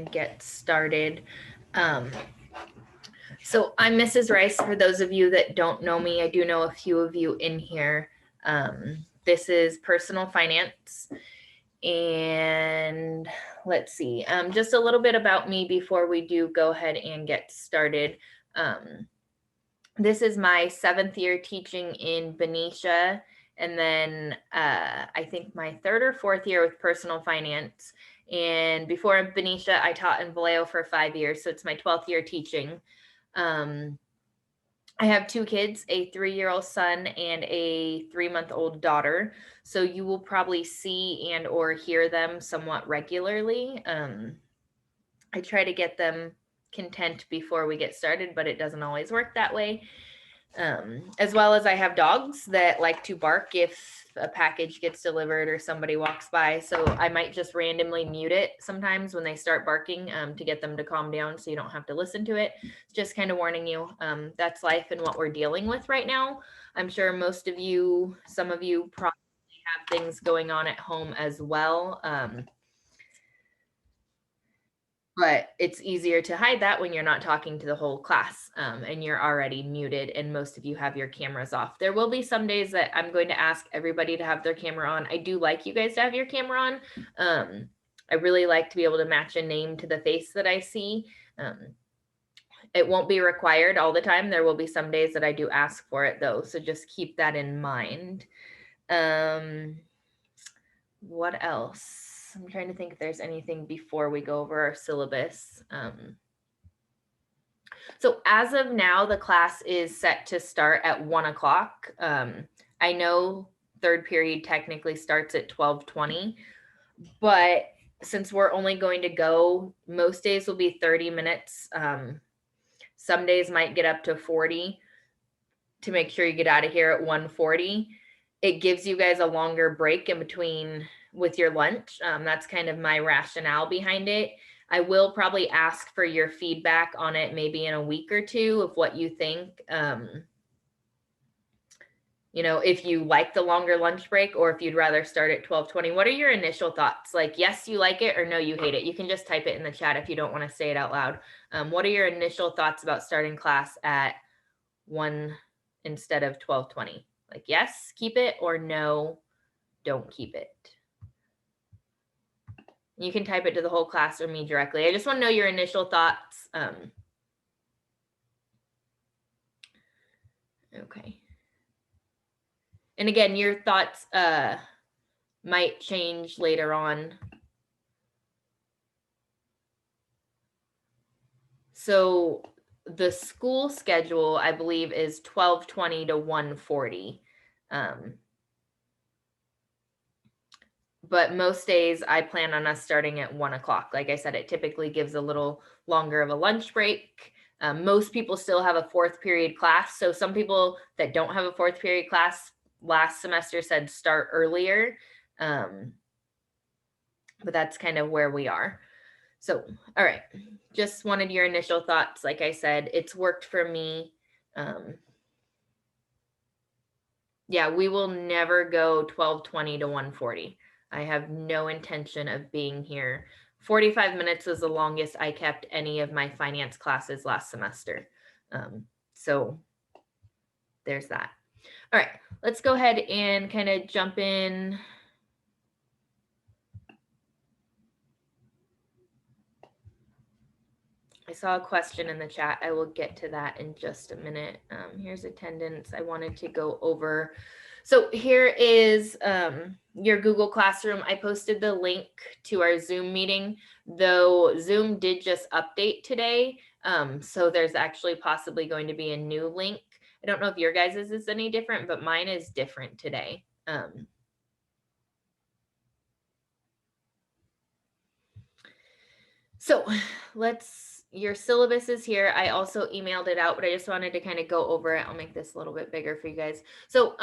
get started. So I'm Mrs. Rice. For those of you that don't know me, I do know a few of you in here. This is personal finance. And let's see, just a little bit about me before we do go ahead and get started. This is my 7th year teaching in Benicia, and then I think my 3rd or 4th year with personal finance. And before Benicia, I taught in Vallejo for 5 years, so it's my 12th year teaching. I have 2 kids, a 3-year-old son and a 3-month-old daughter. So you will probably see and or hear them somewhat regularly. I try to get them content before we get started, but it doesn't always work that way. As well as I have dogs that like to bark if a package gets delivered or somebody walks by. So I might just randomly mute it sometimes when they start barking to get them to calm down so you don't have to listen to it. Just kind of warning you, that's life and what we're dealing with right now. I'm sure most of you, some of you probably have things going on at home as well. But it's easier to hide that when you're not talking to the whole class and you're already muted and most of you have your cameras off. There will be some days that I'm going to ask everybody to have their camera on. I do like you guys to have your camera on. I really like to be able to match a name to the face that I see. It won't be required all the time. There will be some days that I do ask for it though. So just keep that in mind. What else? I'm trying to think if there's anything before we go over our syllabus. So as of now, the class is set to start at 1 o'clock. I know 3rd period technically starts at 12:20, but since we're only going to go, most days will be 30 minutes. Some days might get up to 40 to make sure you get out of here at 1:40. It gives you guys a longer break in between with your lunch. That's kind of my rationale behind it. I will probably ask for your feedback on it maybe in a week or 2 of what you think. You know, if you like the longer lunch break or if you'd rather start at 12:20. What are your initial thoughts? Like, yes, you like it or no, you hate it. You can just type it in the chat if you don't want to say it out loud. What are your initial thoughts about starting class at 1 instead of 12:20? Like, yes, keep it, or no, don't keep it. You can type it to the whole class or me directly. I just want to know your initial thoughts. Okay. And again, your thoughts might change later on. So the school schedule, I believe, is 12:20 to 1:40. But most days I plan on us starting at 1 o'clock. Like I said, it typically gives a little longer of a lunch break. Most people still have a 4th period class. So some people that don't have a 4th period class last semester said start earlier. But that's kind of where we are. So, all right. Just wanted your initial thoughts. Like I said, it's worked for me. Yeah, we will never go 12:20 to 1:40. I have no intention of being here. 45 minutes was the longest I kept any of my finance classes last semester. So there's that. All right, let's go ahead and kind of jump in. I saw a question in the chat. I will get to that in just a minute. Here's attendance. I wanted to go over. So here is your Google Classroom. I posted the link to our Zoom meeting, though Zoom did just update today. So there's actually possibly going to be a new link. I don't know if your guys' is any different, but mine is different today. So your syllabus is here. I also emailed it out, but I just wanted to kind of go over it. I'll make this a little bit bigger for you guys. So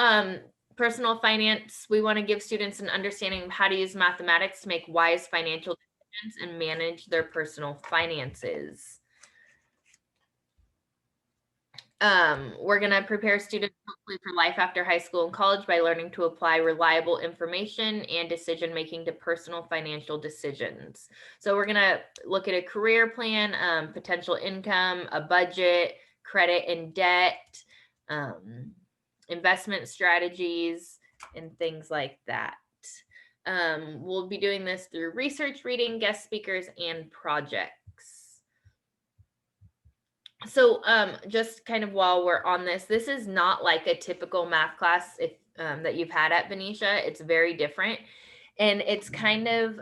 personal finance, we want to give students an understanding of how to use mathematics to make wise financial decisions and manage their personal finances. We're going to prepare students hopefully for life after high school and college by learning to apply reliable information and decision making to personal financial decisions. So we're going to look at a career plan, potential income, a budget, credit and debt, investment strategies, and things like that. We'll be doing this through research, reading, guest speakers, and projects. So just kind of while we're on this is not like a typical math class if that you've had at Benicia. It's very different, and it's kind of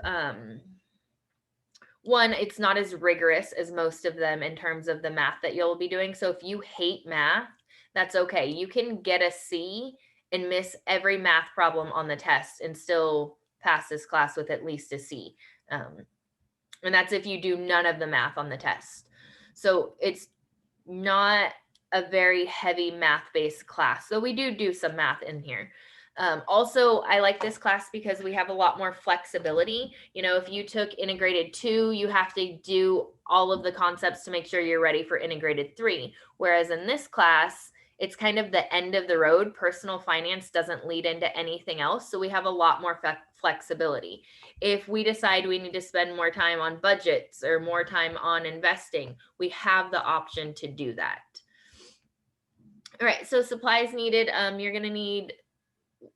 one, it's not as rigorous as most of them in terms of the math that you'll be doing. So if you hate math, that's okay. You can get a C and miss every math problem on the test and still pass this class with at least a C. And that's if you do none of the math on the test. So it's not a very heavy math-based class. So we do some math in here. Also, I like this class because we have a lot more flexibility. You know, if you took integrated 2, you have to do all of the concepts to make sure you're ready for integrated 3. Whereas in this class, it's kind of the end of the road. Personal finance doesn't lead into anything else. So we have a lot more flexibility. If we decide we need to spend more time on budgets or more time on investing, we have the option to do that. All right, so supplies needed. You're going to need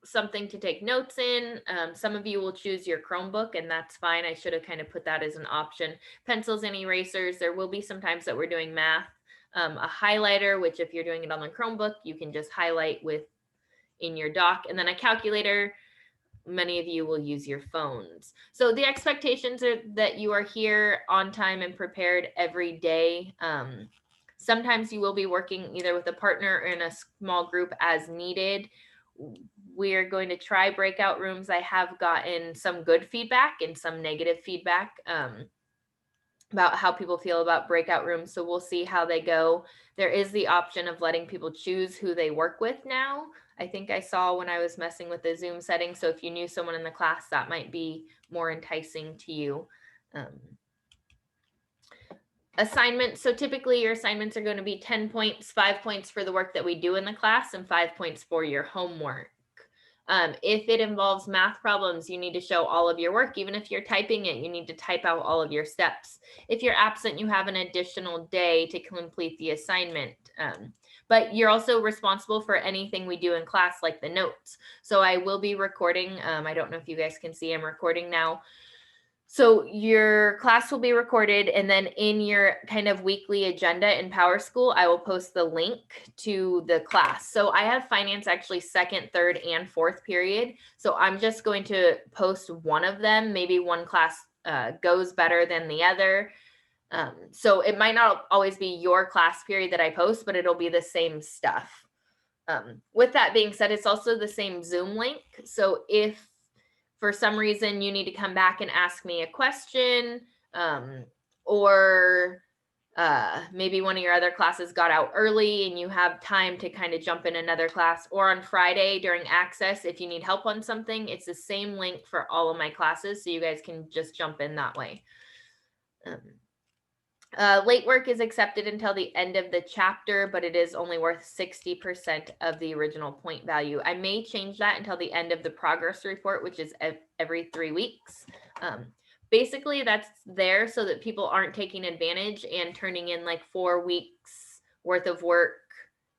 something to take notes in. Some of you will choose your Chromebook, and that's fine. I should have kind of put that as an option. Pencils and erasers. There will be some times that we're doing math. A highlighter, which if you're doing it on the Chromebook, you can just highlight with in your doc, and then a calculator. Many of you will use your phones. So the expectations are that you are here on time and prepared every day. Sometimes you will be working either with a partner or in a small group as needed. We're going to try breakout rooms. I have gotten some good feedback and some negative feedback about how people feel about breakout rooms. So we'll see how they go. There is the option of letting people choose who they work with now. I think I saw when I was messing with the Zoom settings. So if you knew someone in the class, that might be more enticing to you. Assignments. So typically your assignments are going to be 10 points, 5 points for the work that we do in the class, and 5 points for your homework. If it involves math problems, you need to show all of your work. Even if you're typing it, you need to type out all of your steps. If you're absent, you have an additional day to complete the assignment. But you're also responsible for anything we do in class, like the notes. So I will be recording. I don't know if you guys can see, I'm recording now. So your class will be recorded, and then in your kind of weekly agenda in Power School, I will post the link to the class. So I have finance actually second, third, and fourth period. So I'm just going to post one of them. Maybe one class goes better than the other. So it might not always be your class period that I post, but it'll be the same stuff. With that being said, it's also the same Zoom link. So if for some reason you need to come back and ask me a question, or maybe one of your other classes got out early and you have time to kind of jump in another class, or on Friday during access, if you need help on something, it's the same link for all of my classes. So you guys can just jump in that way. Late work is accepted until the end of the chapter, but it is only worth 60% of the original point value. I may change that until the end of the progress report, which is every 3 weeks. Basically, that's there so that people aren't taking advantage and turning in like 4 weeks worth of work,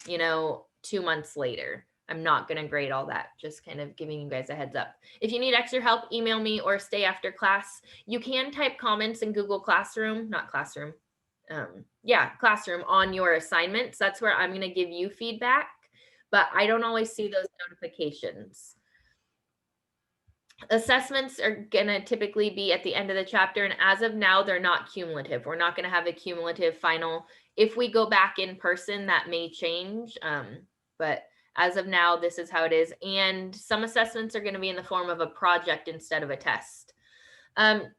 2 months later. I'm not going to grade all that, just kind of giving you guys a heads up. If you need extra help, email me or stay after class. You can type comments in Google Classroom, Classroom on your assignments. That's where I'm going to give you feedback, but I don't always see those notifications. Assessments are going to typically be at the end of the chapter, and as of now, they're not cumulative. We're not going to have a cumulative final. If we go back in person, that may change, but as of now, this is how it is. And some assessments are going to be in the form of a project instead of a test.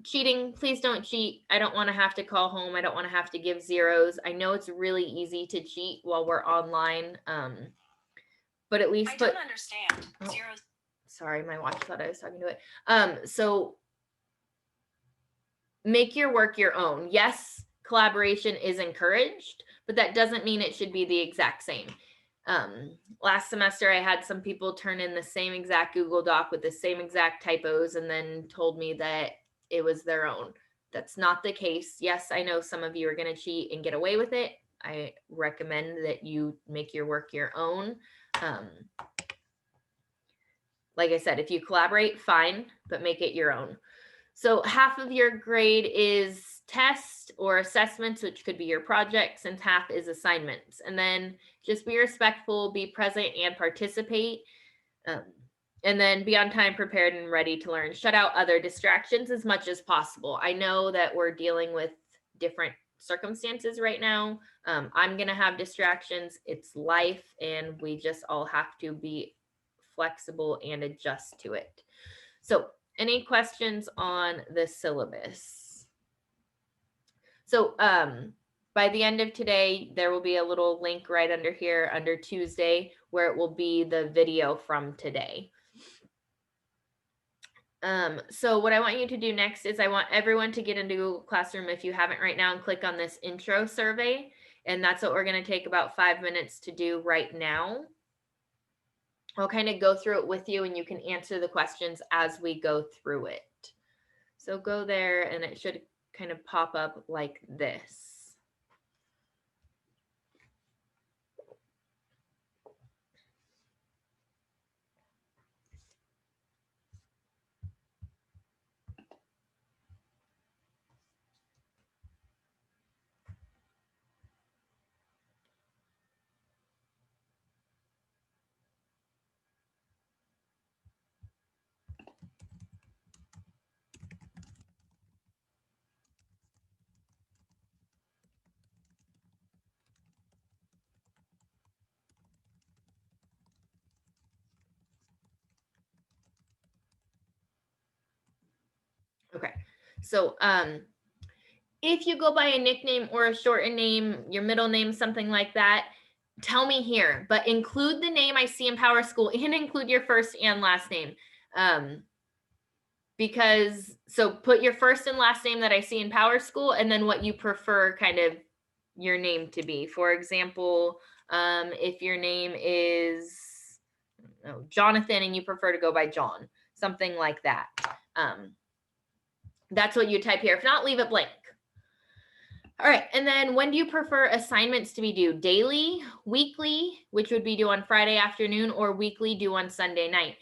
Cheating, please don't cheat. I don't want to have to call home. I don't want to have to give zeros. I know it's really easy to cheat while we're online, but at least don't understand. Zeros. Sorry, my watch thought I was talking to it. So make your work your own. Yes, collaboration is encouraged, but that doesn't mean it should be the exact same. Last semester, I had some people turn in the same exact Google Doc with the same exact typos and then told me that it was their own. That's not the case. Yes, I know some of you are going to cheat and get away with it. I recommend that you make your work your own. Like I said, if you collaborate, fine, but make it your own. So half of your grade is tests or assessments, which could be your projects, and half is assignments. And then just be respectful, be present, and participate. And then be on time, prepared, and ready to learn. Shut out other distractions as much as possible. I know that we're dealing with different circumstances right now. I'm going to have distractions. It's life, and we just all have to be flexible and adjust to it. So any questions on the syllabus? So by the end of today, there will be a little link right under here under Tuesday where it will be the video from today. So what I want you to do next is I want everyone to get into Google Classroom if you haven't right now and click on this intro survey. And that's what we're going to take about 5 minutes to do right now. I'll kind of go through it with you and you can answer the questions as we go through it. So go there and it should kind of pop up like this. Okay, so if you go by a nickname or a shortened name, your middle name, something like that, tell me here, but include the name I see in Power School and include your first and last name. Because so put your first and last name that I see in Power School and then what you prefer kind of your name to be. For example, if your name is Jonathan and you prefer to go by John, something like that. That's what you type here. If not, leave it blank. All right, and then when do you prefer assignments to be due? Daily, weekly, which would be due on Friday afternoon, or weekly due on Sunday night?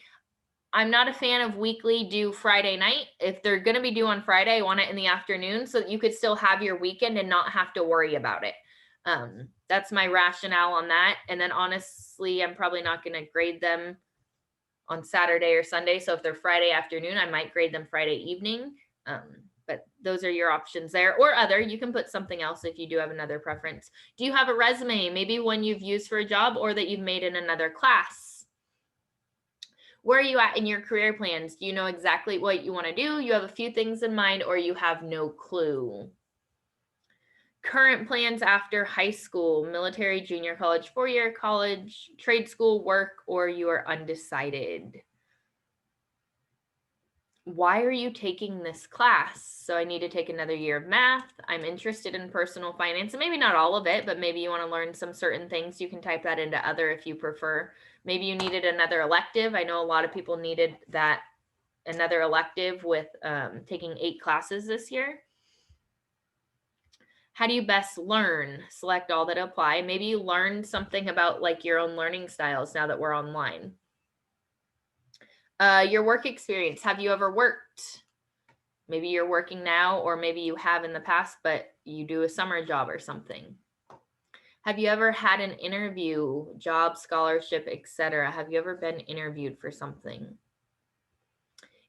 I'm not a fan of weekly due Friday night. If they're going to be due on Friday, I want it in the afternoon so that you could still have your weekend and not have to worry about it. That's my rationale on that. And then honestly, I'm probably not going to grade them on Saturday or Sunday. So if they're Friday afternoon, I might grade them Friday evening. But those are your options there, or other. You can put something else if you do have another preference. Do you have a resume, maybe one you've used for a job or that you've made in another class? Where are you at in your career plans? Do you know exactly what you want to do? You have a few things in mind or you have no clue? Current plans after high school, military, junior college, four-year college, trade school, work, or you are undecided? Why are you taking this class? So I need to take another year of math. I'm interested in personal finance, and maybe not all of it, but maybe you want to learn some certain things. You can type that into other if you prefer. Maybe you needed another elective. I know a lot of people needed that another elective with taking 8 classes this year. How do you best learn? Select all that apply. Maybe you learned something about like your own learning styles now that we're online. Your work experience. Have you ever worked? Maybe you're working now, or maybe you have in the past, but you do a summer job or something. Have you ever had an interview, job, scholarship, etc.? Have you ever been interviewed for something?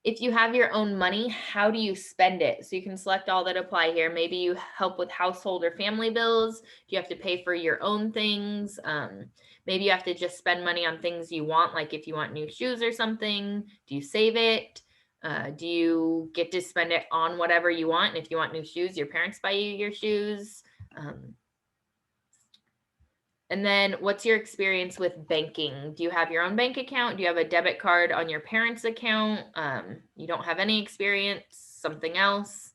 If you have your own money, how do you spend it? So you can select all that apply here. Maybe you help with household or family bills. Do you have to pay for your own things? Maybe you have to just spend money on things you want, like if you want new shoes or something. Do you save it? Do you get to spend it on whatever you want? And if you want new shoes, your parents buy you your shoes. And then what's your experience with banking? Do you have your own bank account? Do you have a debit card on your parents' account? You don't have any experience, something else.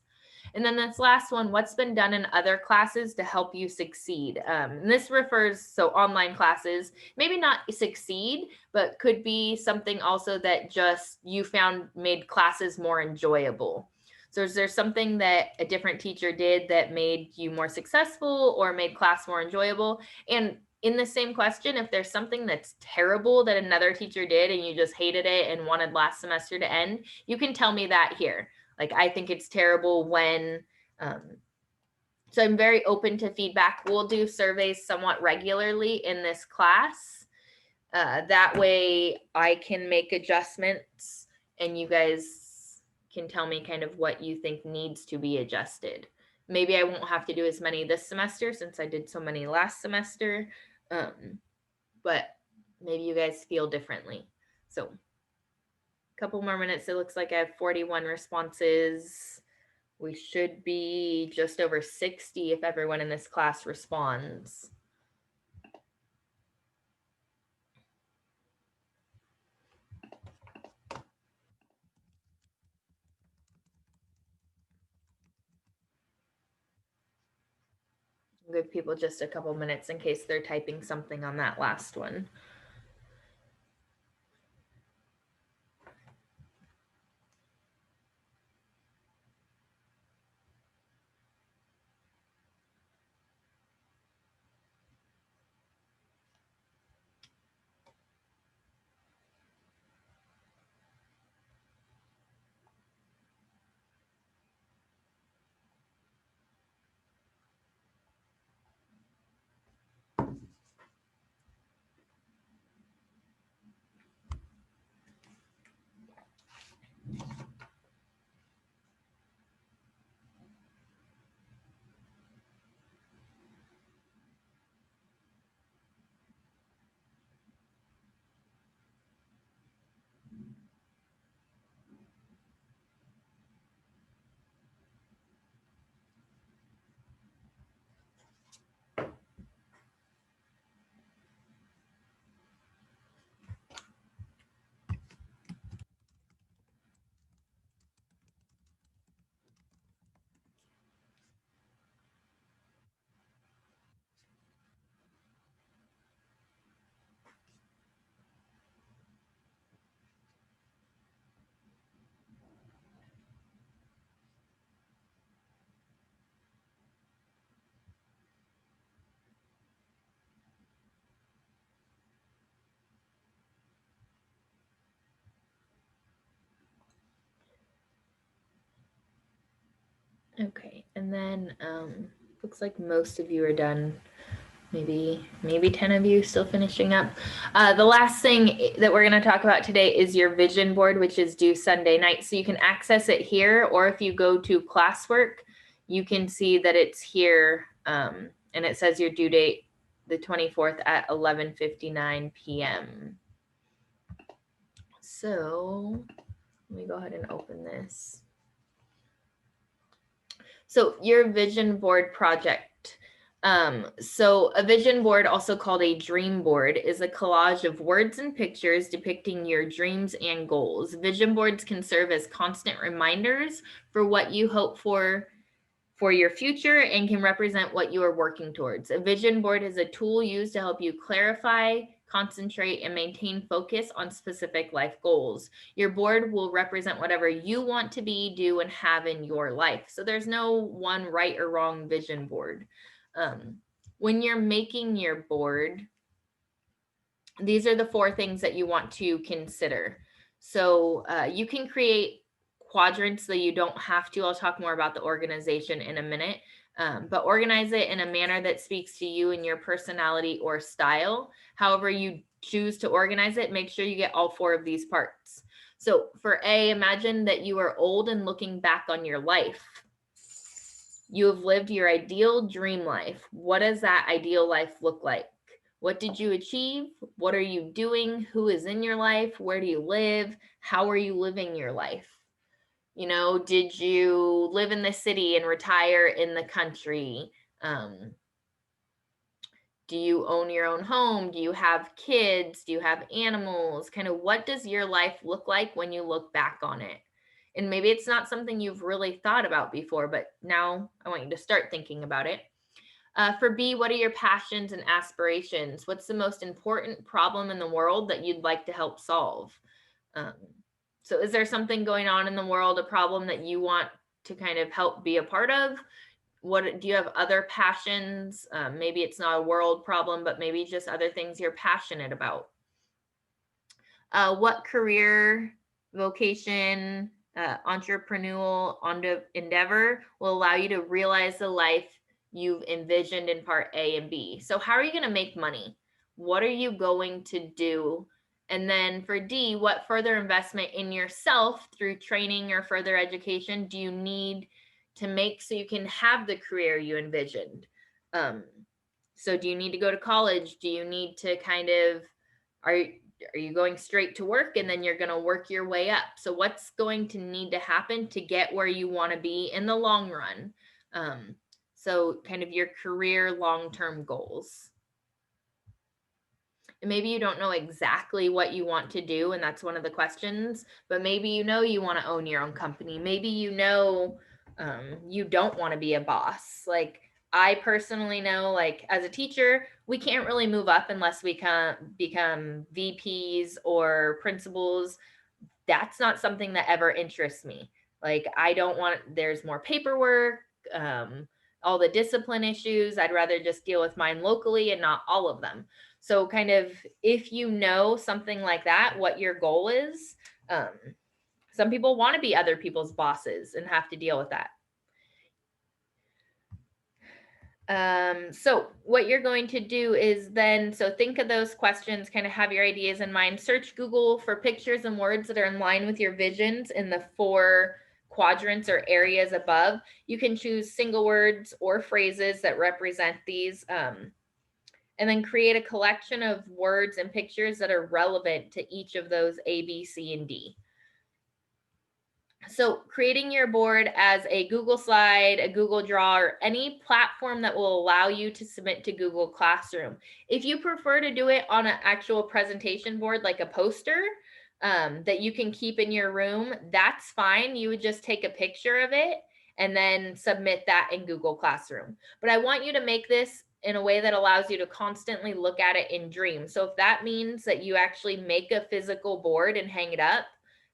And then this last one, what's been done in other classes to help you succeed? And this refers, so online classes, maybe not succeed, but could be something also that just you found made classes more enjoyable. So is there something that a different teacher did that made you more successful or made class more enjoyable? And in the same question, if there's something that's terrible that another teacher did and you just hated it and wanted last semester to end, you can tell me that here. Like, I think it's terrible when, so I'm very open to feedback. We'll do surveys somewhat regularly in this class. That way I can make adjustments and you guys can tell me kind of what you think needs to be adjusted. Maybe I won't have to do as many this semester since I did so many last semester, but maybe you guys feel differently. So a couple more minutes. It looks like I have 41 responses. We should be just over 60 if everyone in this class responds. I'll give people just a couple minutes in case they're typing something on that last one. Okay, and then looks like most of you are done. Maybe 10 of you still finishing up. The last thing that we're going to talk about today is your vision board, which is due Sunday night. So you can access it here, or if you go to classwork, you can see that it's here, and it says your due date the 24th at 11:59 p.m. So let me go ahead and open this. So your vision board project. So a vision board, also called a dream board, is a collage of words and pictures depicting your dreams and goals. Vision boards can serve as constant reminders for what you hope for your future and can represent what you are working towards. A vision board is a tool used to help you clarify, concentrate, and maintain focus on specific life goals. Your board will represent whatever you want to be, do, and have in your life. So there's no one right or wrong vision board. When you're making your board, these are the 4 things that you want to consider. So you can create quadrants so you don't have to. I'll talk more about the organization in a minute, but organize it in a manner that speaks to you and your personality or style. However you choose to organize it, make sure you get all 4 of these parts. So for A, imagine that you are old and looking back on your life. You have lived your ideal dream life. What does that ideal life look like? What did you achieve? What are you doing? Who is in your life? Where do you live? How are you living your life? You know, did you live in the city and retire in the country? Do you own your own home? Do you have kids? Do you have animals? Kind of what does your life look like when you look back on it? And maybe it's not something you've really thought about before, but now I want you to start thinking about it. For B, what are your passions and aspirations? What's the most important problem in the world that you'd like to help solve? Um, so, is there something going on in the world, a problem that you want to kind of help be a part of? What do you have other passions? Maybe it's not a world problem, but maybe just other things you're passionate about. What career, vocation, entrepreneurial endeavor will allow you to realize the life you've envisioned in part A and B? So, how are you going to make money? What are you going to do? And then for D, what further investment in yourself through training or further education do you need to make so you can have the career you envisioned? Um, so, do you need to go to college? Do you need to kind of, are you going straight to work and then you're going to work your way up? So what's going to need to happen to get where you want to be in the long run? So kind of your career long-term goals. And maybe you don't know exactly what you want to do, and that's one of the questions, but maybe you know you want to own your own company. Maybe you know you don't want to be a boss. Like I personally know, like as a teacher, we can't really move up unless we can become VPs or principals. That's not something that ever interests me. Like I don't want, there's more paperwork, all the discipline issues. I'd rather just deal with mine locally and not all of them. So kind of if you know something like that, what your goal is, some people want to be other people's bosses and have to deal with that. So what you're going to do is then, so think of those questions, kind of have your ideas in mind, search Google for pictures and words that are in line with your visions in the 4 quadrants or areas above. You can choose single words or phrases that represent these, and then create a collection of words and pictures that are relevant to each of those A, B, C, and D. So creating your board as a Google Slide, a Google Draw, or any platform that will allow you to submit to Google Classroom. If you prefer to do it on an actual presentation board, like a poster that you can keep in your room, that's fine. You would just take a picture of it and then submit that in Google Classroom. But I want you to make this in a way that allows you to constantly look at it in dreams. So if that means that you actually make a physical board and hang it up,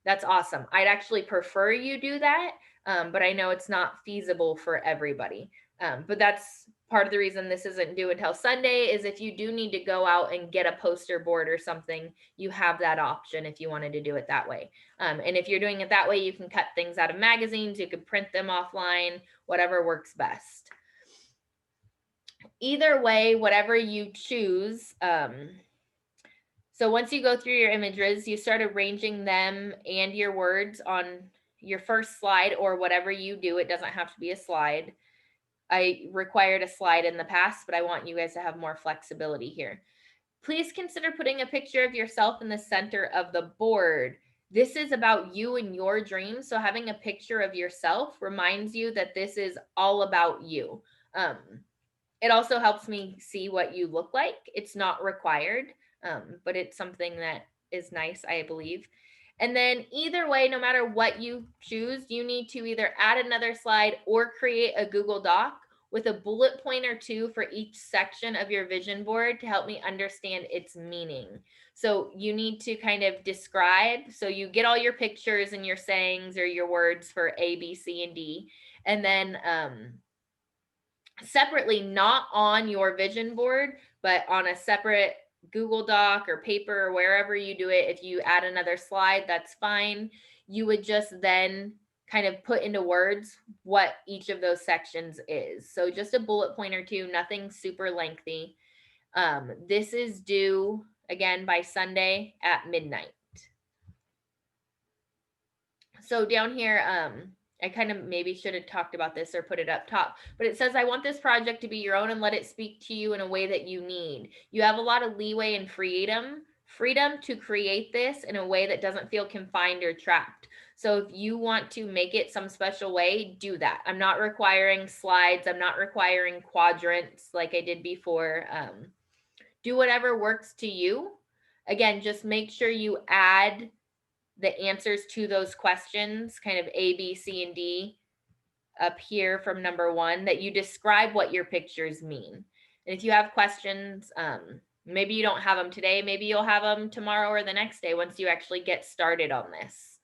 that's awesome. I'd actually prefer you do that, but I know it's not feasible for everybody. But that's part of the reason this isn't due until Sunday is if you do need to go out and get a poster board or something, you have that option if you wanted to do it that way. And if you're doing it that way, you can cut things out of magazines, you could print them offline, whatever works best. Either way, whatever you choose, so once you go through your images, you start arranging them and your words on your first slide or whatever you do. It doesn't have to be a slide. I required a slide in the past, but I want you guys to have more flexibility here. Please consider putting a picture of yourself in the center of the board. This is about you and your dreams. So having a picture of yourself reminds you that this is all about you. It also helps me see what you look like. It's not required, but it's something that is nice, I believe. And then either way, no matter what you choose, you need to either add another slide or create a Google Doc with a bullet point or 2 for each section of your vision board to help me understand its meaning. So you need to kind of describe, so you get all your pictures and your sayings or your words for A, B, C, and D. And then separately, not on your vision board, but on a separate Google Doc or paper or wherever you do it. If you add another slide, that's fine. You would just then kind of put into words what each of those sections is. So just a bullet point or 2, nothing super lengthy. This is due again by Sunday at midnight. So down here, I kind of maybe should have talked about this or put it up top, but it says, I want this project to be your own and let it speak to you in a way that you need. You have a lot of leeway and freedom to create this in a way that doesn't feel confined or trapped. So if you want to make it some special way, do that. I'm not requiring slides. I'm not requiring quadrants like I did before. Do whatever works to you. Again, just make sure you add the answers to those questions, kind of A, B, C, and D, up here from number 1, that you describe what your pictures mean. And if you have questions, maybe you don't have them today, maybe you'll have them tomorrow or the next day once you actually get started on this.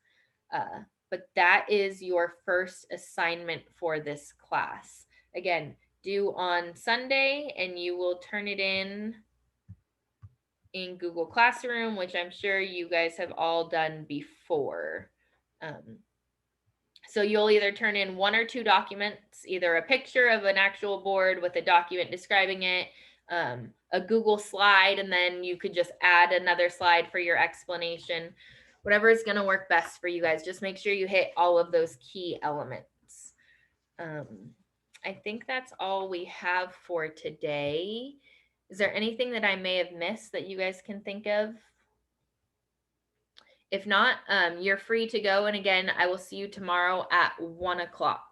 But that is your first assignment for this class. Again, due on Sunday, and you will turn it in Google Classroom, which I'm sure you guys have all done before. So you'll either turn in 1 or 2 documents, either a picture of an actual board with a document describing it, a Google slide, and then you could just add another slide for your explanation. Whatever is going to work best for you guys. Just make sure you hit all of those key elements. I think that's all we have for today. Is there anything that I may have missed that you guys can think of? If not, you're free to go. And again, I will see you tomorrow at 1 o'clock.